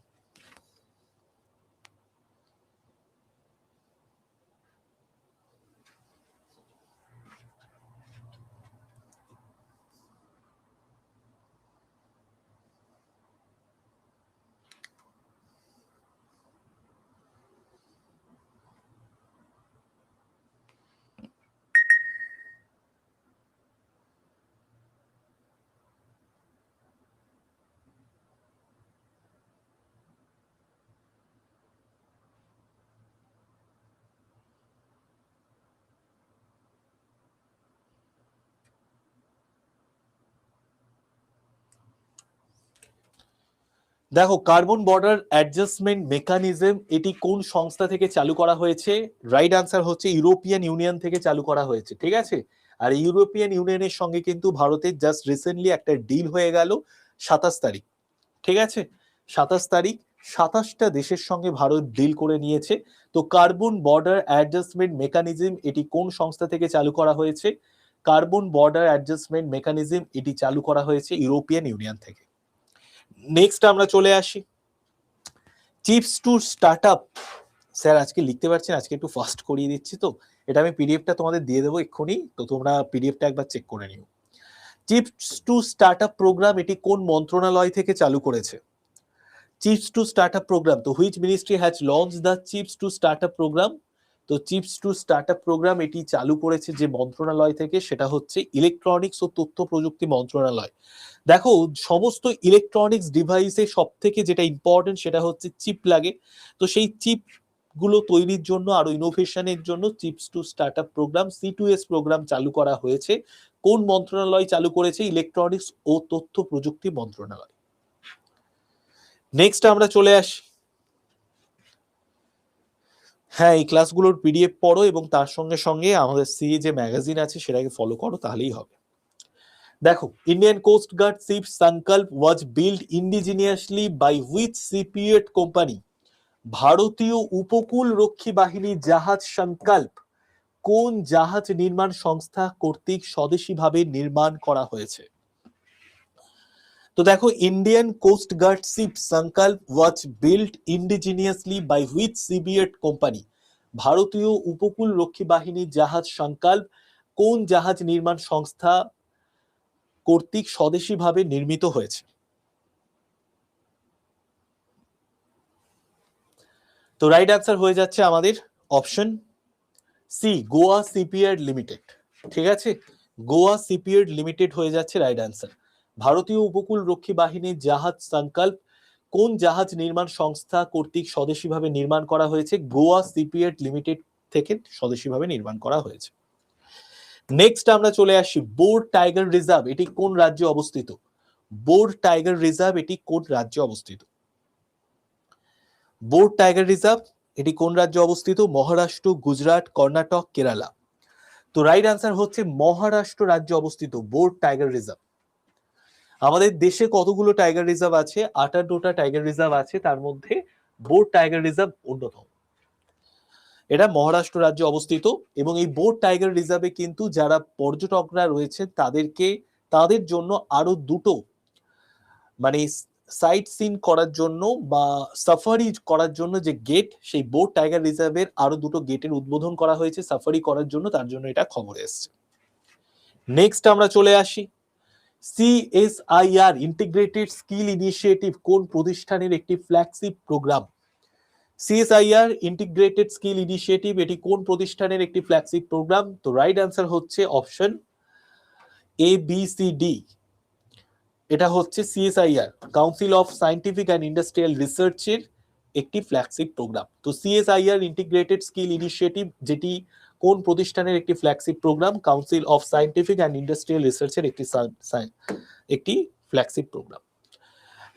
দেখো কার্বন বর্ডার অ্যাডজাস্টমেন্ট মেকানিজম এটি কোন সংস্থা থেকে চালু করা হয়েছে? রাইট আনসার হচ্ছে ইউরোপিয়ান ইউনিয়ন থেকে চালু করা হয়েছে, ঠিক আছে? আর ইউরোপিয়ান ইউনিয়নের সঙ্গে কিন্তু ভারতের জাস্ট রিসেন্টলি একটা ডিল হয়ে গেল 27 তারিখ, ঠিক আছে? 27 তারিখ 27টা দেশের সঙ্গে ভারত ডিল করে নিয়েছে। তো কার্বন বর্ডার অ্যাডজাস্টমেন্ট মেকানিজম এটি কোন সংস্থা থেকে চালু করা হয়েছে? কার্বন বর্ডার অ্যাডজাস্টমেন্ট মেকানিজম এটি চালু করা হয়েছে ইউরোপিয়ান ইউনিয়ন থেকে। নেক্সট আমরা চলে আসি, চিপস টু স্টার্টআপ। স্যার আজকে লিখতে পারছেন, আজকে একটু ফাস্ট করিয়ে দিচ্ছি, তো এটা আমি পিডিএফটা তোমাদের দিয়ে দেবো এক্ষুনি, তো তোমরা পিডিএফটা একবার চেক করে নিও। চিপস টু স্টার্টআপ প্রোগ্রাম এটি কোন মন্ত্রণালয় থেকে চালু করেছে? চিপস টু স্টার্টআপ প্রোগ্রাম, তো which ministry has launch the chips to startup programme? তো চিপস টু স্টার্টআপ প্রোগ্রাম এটি চালু করেছে যে মন্ত্রণালয় থেকে সেটা হচ্ছে ইলেকট্রনিক্স ও তথ্য প্রযুক্তি মন্ত্রণালয়। দেখো সমস্ত ইলেকট্রনিক্স ডিভাইসে সব থেকে যেটা ইম্পর্টেন্ট সেটা হচ্ছে চিপ লাগে, তো সেই চিপ গুলো তৈরির জন্য আরো ইনোভেশনের জন্য chips to startup programme C2S programme চালু করা হয়েছে। কোন মন্ত্রণালয় চালু করেছে? ইলেকট্রনিক্স ও তথ্য প্রযুক্তি মন্ত্রণালয়। নেক্সট আমরা চলে আসি, হ্যাঁ এই ক্লাসগুলোর পিডিএফ পড়ো এবং তার সঙ্গে সঙ্গে আমাদের সি যে ম্যাগাজিন আছে সেটাকে ফলো করো, তাহলেই হবে। দেখো, Indian coast guard ship Sankalp was build indigenously by which সিপিএট কোম্পানি? ভারতীয় উপকূল রক্ষী বাহিনী জাহাজ সংকল্প কোন জাহাজ নির্মাণ সংস্থা কর্তৃক স্বদেশীভাবে নির্মাণ করা হয়েছে? তো দেখো, Indian coast guard ship Sankalp was build indigenously by which সিপিএট কোম্পানি? ভারতীয় উপকূল রক্ষী বাহিনী জাহাজ সংকল্প কোন জাহাজ নির্মাণ সংস্থা কর্তৃক স্বদেশীভাবে নির্মিত হয়েছে? তো রাইট অ্যান্সার হয়ে যাচ্ছে আমাদের option C, Goa shipyard limited. ঠিক আছে, গোয়া সিপিয়ার্ড লিমিটেড হয়ে যাচ্ছে রাইট অ্যান্সার। ভারতীয় উপকূল রক্ষী বাহিনীর জাহাজ সংকল্প কোন জাহাজ নির্মাণ সংস্থা কর্তৃক স্বদেশীভাবে নির্মাণ করা হয়েছে? গোয়া সিপিয়ার্ড লিমিটেড থেকে স্বদেশীভাবে নির্মাণ করা হয়েছে। নেক্সট আমরা চলে আসি, বোর টাইগার রিজার্ভ এটি কোন রাজ্যে অবস্থিত? বোর টাইগার রিজার্ভ এটি কোন রাজ্যে অবস্থিত? বোর টাইগার রিজার্ভ এটি কোন রাজ্যে অবস্থিত? মহারাষ্ট্র, গুজরাট, কর্ণাটক, কেরালা। তো রাইট আনসার হচ্ছে মহারাষ্ট্র রাজ্যে অবস্থিত বোর টাইগার রিজার্ভ। আমাদের দেশে কতগুলো টাইগার রিজার্ভ আছে? 58টা টাইগার রিজার্ভ আছে, তার মধ্যে বোর টাইগার রিজার্ভ অন্যতম। এটা মহারাষ্ট্র রাজ্যে অবস্থিত এবং এই বোর টাইগার রিজার্ভে কিন্তু যারা পর্যটকরা রয়েছে তাদের জন্য আরো দুটো মানে সাইট সিন করার জন্য বা সাফারি করার জন্য যে গেট, সেই বোর টাইগার রিজার্ভের আরো দুটো গেটের উদ্বোধন করা হয়েছে সাফারি করার জন্য, তার জন্য এটা খবরে এসেছে। নেক্সট আমরা চলে আসি, সিএসআইআর ইন্টিগ্রেটেড স্কিল ইনিশিয়েটিভ কোন প্রতিষ্ঠানের একটি flagship programme? CSIR integrated skill initiative এটি কোন প্রতিষ্ঠানের একটি ফ্ল্যাগশিপ প্রোগ্রাম? তো রাইট অ্যান্সার হচ্ছে option A B C D. এটা হচ্ছে CSIR, Council of Scientific and Industrial রিসার্চের একটি ফ্ল্যাগশিপ প্রোগ্রাম। তো সিএসআইআর ইন্টিগ্রেটেড স্কিল ইনিশিয়েটিভ যেটি কোন প্রতিষ্ঠানের একটি flagship programme? Council of Scientific and Industrial রিসার্চের একটি ফ্ল্যাগশিপ প্রোগ্রাম।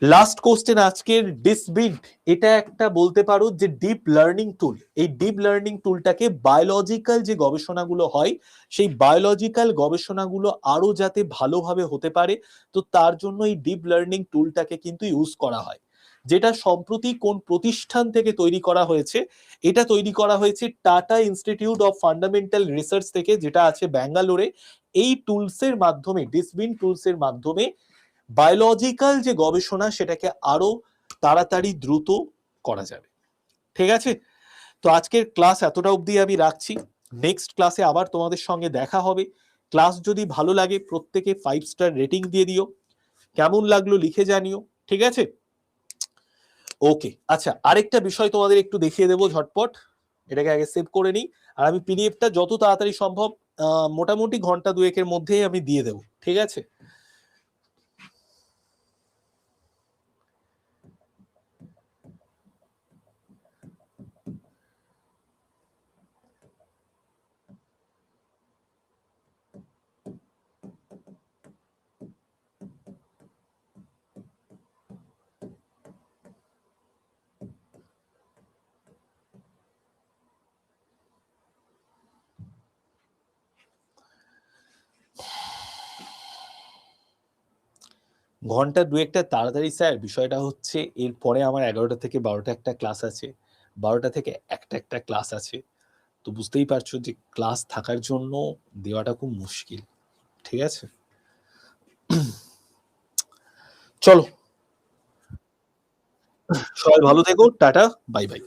লাস্ট কোশ্চেন আজকের, ডিসবিন্ট এটা একটা বলতে পারো যে ডিপ লার্নিং টুল। এই ডিপ লার্নিং টুলটাকে বায়োলজিক্যাল যে গবেষণাগুলো হয় সেই বায়োলজিক্যাল গবেষণাগুলো আরো যাতে ভালোভাবে হতে পারে, তো তার জন্য এই ডিপ লার্নিং টুলটাকে কিন্তু ইউজ করা হয়। যেটা সম্প্রতি কোন প্রতিষ্ঠান থেকে তৈরি করা হয়েছে? এটা তৈরি করা হয়েছে tata institute of fundamental research থেকে, যেটা আছে ব্যাঙ্গালোরে। এই টুলসের মাধ্যমে, ডিসবিন টুলসের মাধ্যমে বায়োলজিক্যাল যে গবেষণা সেটাকে আরো তাড়াতাড়ি দ্রুত করা যাবে। ঠিক আছে, তো আজকের ক্লাস এতটা অবধি আমি রাখছি। নেক্সট ক্লাসে আবার তোমাদের সঙ্গে দেখা হবে। ক্লাস যদি ভালো লাগে প্রত্যেকে 5 স্টার রেটিং দিয়ে দিও, কেমন লাগলো লিখে জানিও। ঠিক আছে, ওকে। আচ্ছা, আরেকটা বিষয় তোমাদের একটু দেখিয়ে দেবো ঝটপট, এটাকে আগে সেভ করে নিই। আর আমি পিডিএফটা যত তাড়াতাড়ি সম্ভব মোটামুটি ঘন্টা দুয়েকের মধ্যেই আমি দিয়ে দেবো। ঠিক আছে, ঘন্টা দুয়েকটা তাড়াতাড়ি স্যার। বিষয়টা হচ্ছে এরপরে আমার 11টা থেকে 12টা একটা ক্লাস আছে, 12টা থেকে একটা ক্লাস আছে। তো বুঝতেই পারছো যে ক্লাস থাকার জন্য দেওয়াটা খুব মুশকিল। ঠিক আছে, চলো সবাই ভালো থেকো, টাটা, বাই বাই।